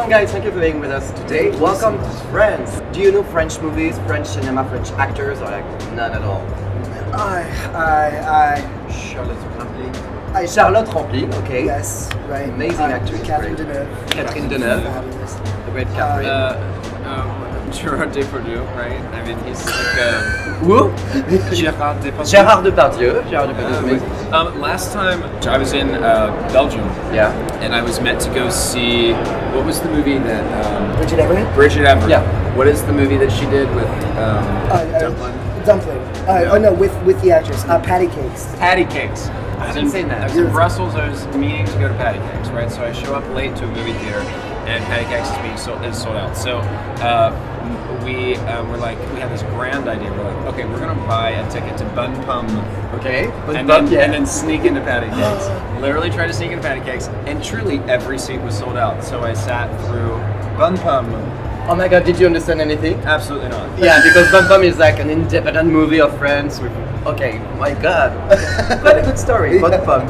Welcome guys, thank you for being with us today. Welcome to France. Do you know French movies, French cinema, French actors, or like none at all? Charlotte Rampling. Charlotte Rampling, okay. Yes, right. Amazing actress. Catherine Deneuve. Catherine Deneuve. Fabulous. The great Catherine. Gerard Depardieu, right? I mean, he's like Who? Gerard Depardieu. Gerard Depardieu. Gerard Depardieu is amazing. Last time I was in Belgium, Yeah. and I was meant to go see what was the movie that Bridget Everett? Bridget Everett. Yeah. What is the movie that she did with Dumpling? Dumpling. Oh no, with the actress. Patty Cakes. Patty Cakes. I haven't seen that. I was in Brussels. I was meaning to go to Patty Cakes, right? So I show up late to a movie theater, and Patty Cakes is sold out. So we had this grand idea. We're like, okay, we're gonna buy a ticket to Bun Pum, Okay. and then sneak into Patty Cakes. Literally try to sneak into Patty Cakes, and truly every seat was sold out. So I sat through Bun Pum. Oh my god, did you understand anything? Absolutely not. Yeah, because Bun Pum is like an independent movie of France with... Okay, my god. Quite a good story, Bun Pum.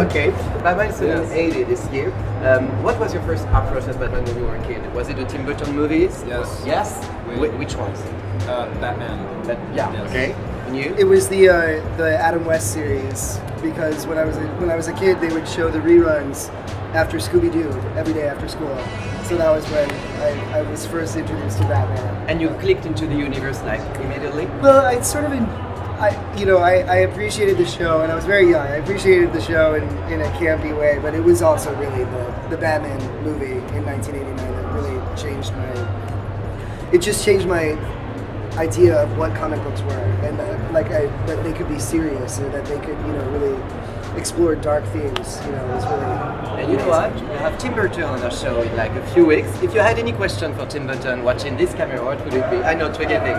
Okay, Batman is in 80 this year. What was your first approach as Batman when you were a kid? Was it the Tim Burton movies? Yes. Yes? Oui. Which ones? Batman. Yeah, Yes. okay. And you? It was the Adam West series, because when I was a kid, they would show the reruns after Scooby-Doo every day after school. So that was when I was first introduced to Batman. And you clicked into the universe like immediately? Well, I sort of, I appreciated the show, and I was very young. I appreciated the show in a campy way, but it was also really the Batman movie in 1989 that really changed my idea of what comic books were, and that they could be serious, or that they could, really explore dark themes. It was really. And you know what? We have Tim Burton on our show in like a few weeks. If you had any question for Tim Burton watching this camera, what would it be? I know, tricky thing.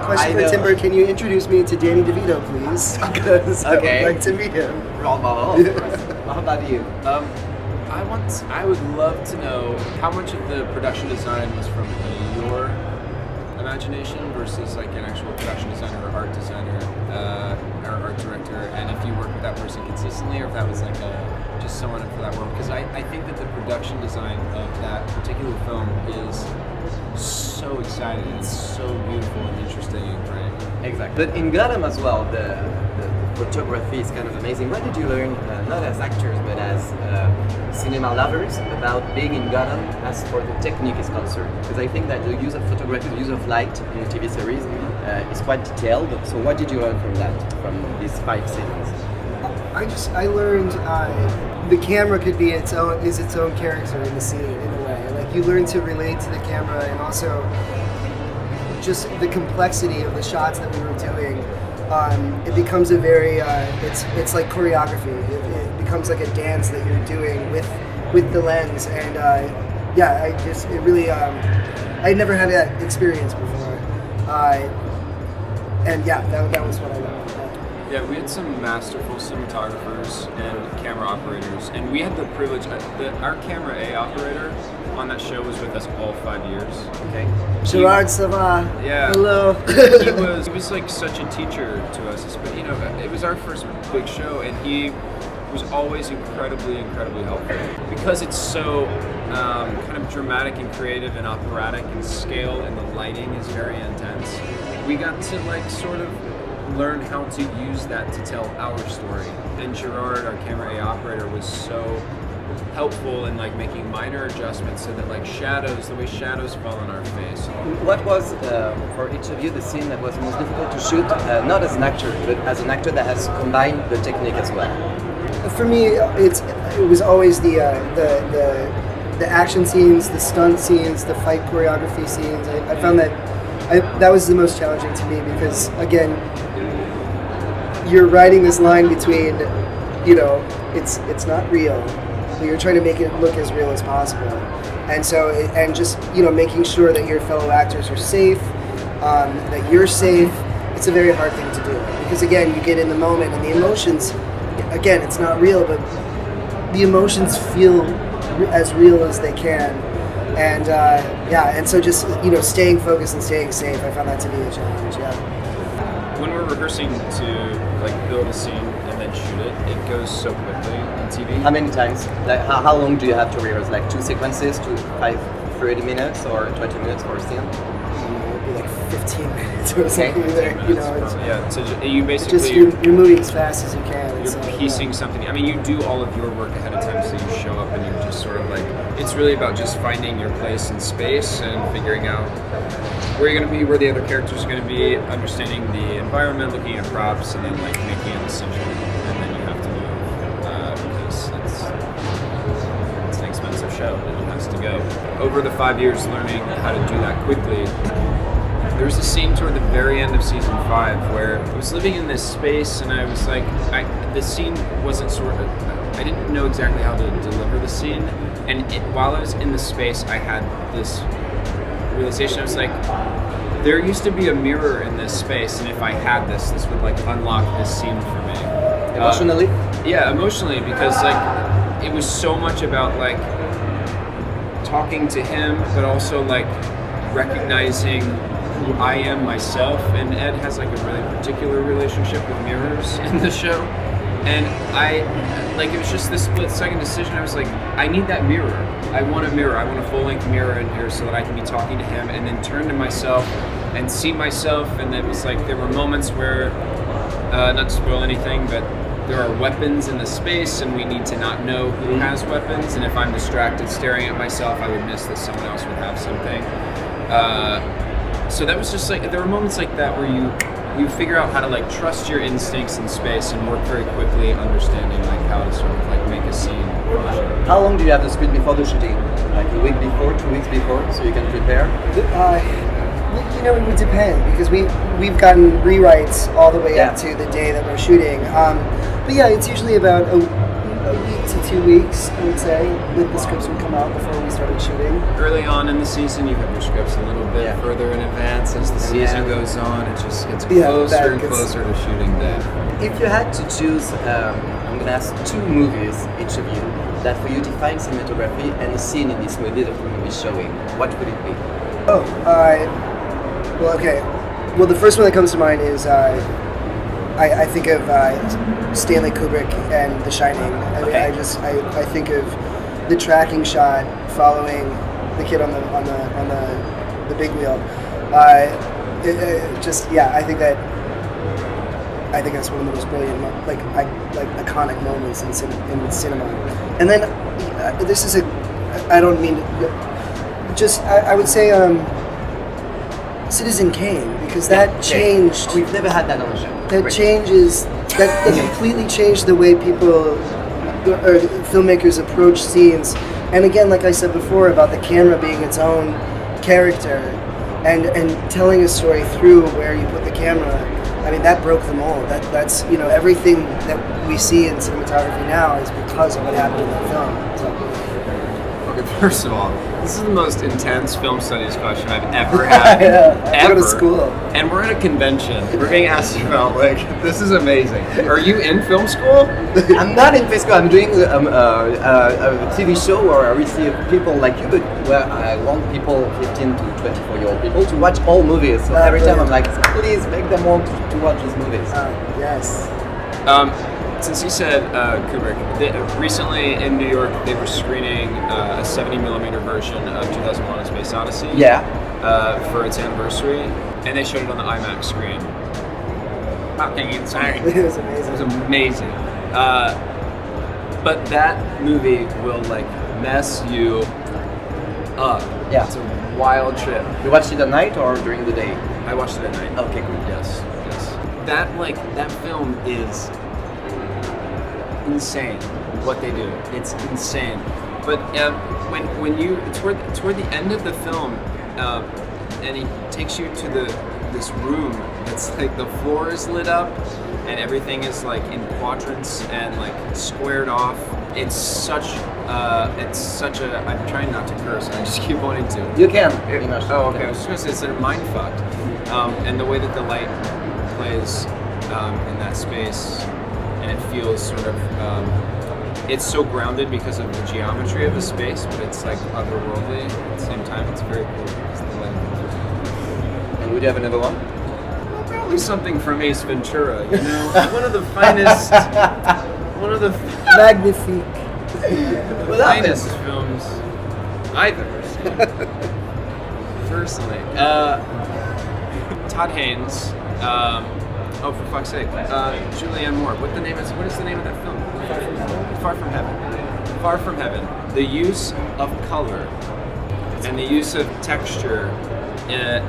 Question for Tim Burton: can you introduce me to Danny DeVito, please? Because Okay. I would like to meet him. How about you? I would love to know how much of the production design was from your imagination versus like an actual production designer or art designer or art director, and if you work with that person consistently, or if that was like just someone for that world. Because I think that the production design of that particular film is so exciting and so beautiful and interesting, right? Exactly. But in Gotham as well, the photography is kind of amazing. What did you learn, not as actors, but as cinema lovers, about being in Gotham as for the technique is concerned? Because I think that the use of photography, the use of light in the TV series is quite detailed. So what did you learn from that, from these 5 seasons? I learned the camera could be its own character in the scene in a way. Like, you learn to relate to the camera, and also just the complexity of the shots that we were doing. It becomes a very it's like choreography. It becomes like a dance that you're doing with the lens, and I never had that experience before, and that was what I learned. Yeah, we had some masterful cinematographers and camera operators, and we had the privilege. Our camera A operator on that show was with us all 5 years. Okay. Gerard Sava. Yeah. Hello. he was like such a teacher to us. But it was our first big show, and he was always incredibly helpful because it's so kind of dramatic and creative and operatic in scale, and the lighting is very intense. We got to like sort of learn how to use that to tell our story. And Gerard, our camera A operator, was so helpful in like making minor adjustments so that like the way shadows fall on our face. What was, for each of you, the scene that was most difficult to shoot, not as an actor, but as an actor that has combined the technique as well? For me, it was always the action scenes, the stunt scenes, the fight choreography scenes. I found that was the most challenging to me, because again, you're riding this line between, it's not real, but you're trying to make it look as real as possible, and so just making sure that your fellow actors are safe, that you're safe. It's a very hard thing to do, because again, you get in the moment, and the emotions, again, it's not real, but the emotions feel as real as they can. And and so just staying focused and staying safe, I found that to be a challenge. Yeah. when we're rehearsing to like build a scene and then shoot it, it goes so quickly on TV. How many times? Like how long do you have to rehearse? Like 2 sequences, 30 minutes or 20 minutes for a scene? It'd be like 15 minutes or something there. You know, it's, Yeah, so you just basically you're moving as fast as you can. you're piecing something. I mean, you do all of your work ahead of time, so you show up and you're just sort of like, it's really about just finding your place in space and figuring out where you're going to be, where the other characters are going to be, understanding the environment, looking at props, and then like making a decision, and then you have to move because it's an expensive show and it has to go. Over the 5 years learning how to do that quickly, there was a scene toward the very end of season 5 where I was living in this space and I was like, the scene wasn't I didn't know exactly how to deliver the scene, and while I was in the space I had this realization. I was like, there used to be a mirror in this space, and if I had this would like unlock this scene for me. Emotionally? Yeah, emotionally, because like it was so much about like talking to him, but also like recognizing who I am myself. And Ed has like a really particular relationship with mirrors in the show. And it was just this split-second decision. I was like, I need that mirror. I want a mirror. I want a full-length mirror in here so that I can be talking to him and then turn to myself and see myself. And it was like, there were moments where, not to spoil anything, but there are weapons in the space and we need to not know who has weapons. And if I'm distracted staring at myself, I would miss that someone else would have something. So that was just like, there were moments like that where you figure out how to like trust your instincts in space and work very quickly understanding like how to sort of like make a scene function. How long do you have to split before the shooting? Like a week before, 2 weeks before, so you can prepare? You know, it would depend because we've gotten rewrites all the way up to the day that we're shooting. But yeah, it's usually about a week to 2 weeks, I would say, that the scripts would come out before we started shooting. Early on in the season, you have your scripts a little bit further in advance. As the season goes on, it just gets closer and closer to shooting day. If you had to choose, I'm going to ask 2 movies, each of you, that for you define cinematography and a scene in this movie that the movie is showing, what would it be? Well, okay. Well, the first one that comes to mind is I think of Stanley Kubrick and The Shining. I think of the tracking shot following the kid on the big wheel. I think that's one of the most brilliant, iconic moments in cinema. And then I would say Citizen Kane, because that changed. We've never had that on the show. That completely changed the way people or filmmakers approach scenes. And again, like I said before, about the camera being its own character and telling a story through where you put the camera. I mean, that broke the mold. That's everything that we see in cinematography now is because of what happened in that film. Okay, first of all, this is the most intense film studies question I've ever had. I go to school. And we're at a convention. We're being asked about, this is amazing. Are you in film school? I'm not in film school. I'm doing a TV show where I receive people like you, but where I want people, 15 to 24-year-old people, to watch all movies. So every time I'm like, please make them want to watch these movies. Yes. Since you said Kubrick, recently in New York they were screening a 70mm version of 2001: A Space Odyssey. For its anniversary, and they showed it on the IMAX screen. Fucking insane! It was amazing. It was amazing. But that movie will mess you up. Yeah. It's a wild trip. You watched it at night or during the day? I watched it at night. Okay, good. Yes. That film is insane. What they do, it's insane. But when you toward the end of the film, and he takes you to this room that's the floor is lit up and everything is in quadrants and squared off. It's such a. I'm trying not to curse. I just keep wanting to. You can. Oh, okay. I was just gonna say it's a mind fuck, and the way that the light plays in that space, and it feels sort of. It's so grounded because of the geometry of the space, but it's otherworldly at the same time. It's very cool. It's the light. And would you have another one? Well, probably something from Ace Ventura, you know? One of the finest, one of the Magnifique. finest films I've ever seen. Personally. Todd Haynes, oh, for fuck's sake, Julianne Moore. What is the name of that film? Far From Heaven. Far From Heaven. The use of color and the use of texture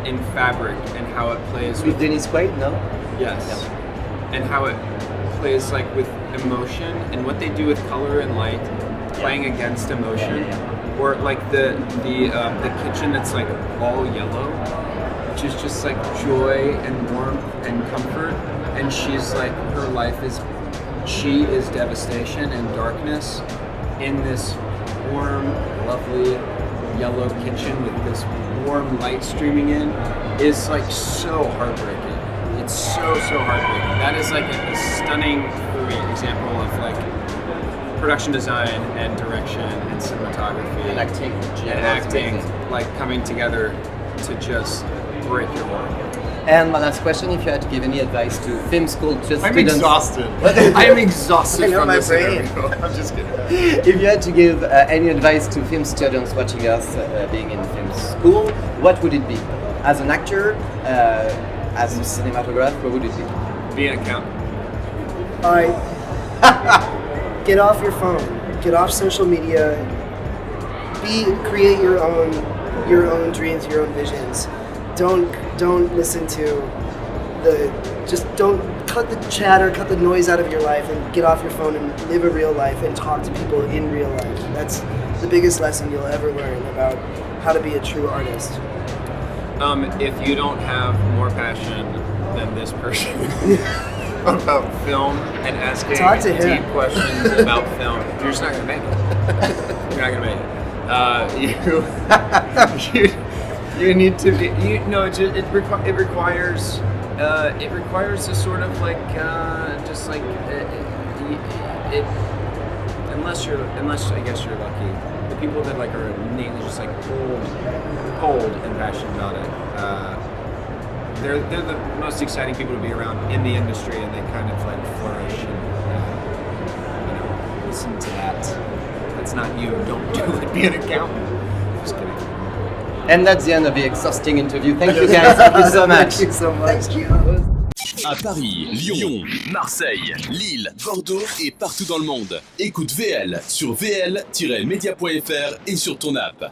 in fabric and how it plays With Dennis Quaid, no? yes, and how it plays like with emotion and what they do with color and light, playing against emotion, or like the kitchen that's like all yellow, which is just like joy and warmth and comfort, and she's like she is devastation and darkness in this warm, lovely yellow kitchen with this warm light streaming in is like so heartbreaking. It's so heartbreaking. That is like a stunning example of like production design and direction and cinematography And acting. and acting like coming together to just break your heart. And my last question, if you had to give any advice to film school just I'm students... exhausted. I am exhausted I know from my this brain. interview. I'm just kidding. If you had to give any advice to film students watching us being in film school, what would it be? As an actor, as a cinematographer, what would it be? Be an accountant. All right. Get off your phone. Get off social media. Create your own dreams, your own visions. Don't listen to don't cut the chatter, cut the noise out of your life, and get off your phone and live a real life and talk to people in real life. That's the biggest lesson you'll ever learn about how to be a true artist. If you don't have more passion than this person about film and asking Talk to him. deep questions about film, you're just not gonna make it. You're not gonna make it. You need to be. It requires a sort of like just like unless I guess you're lucky. The people that like are innately just like cold and passionate about it. They're the most exciting people to be around in the industry, and they kind of like flourish and listen to that. That's not you. Don't do it. Be an accountant. Just kidding. And that's the end of the exhausting interview. Thank you guys. Thank you so much. Thank you so much. Thank you. À Paris, Lyon, Marseille, Lille, Bordeaux et partout dans le monde. Écoute VL sur vl-media.fr et sur ton app.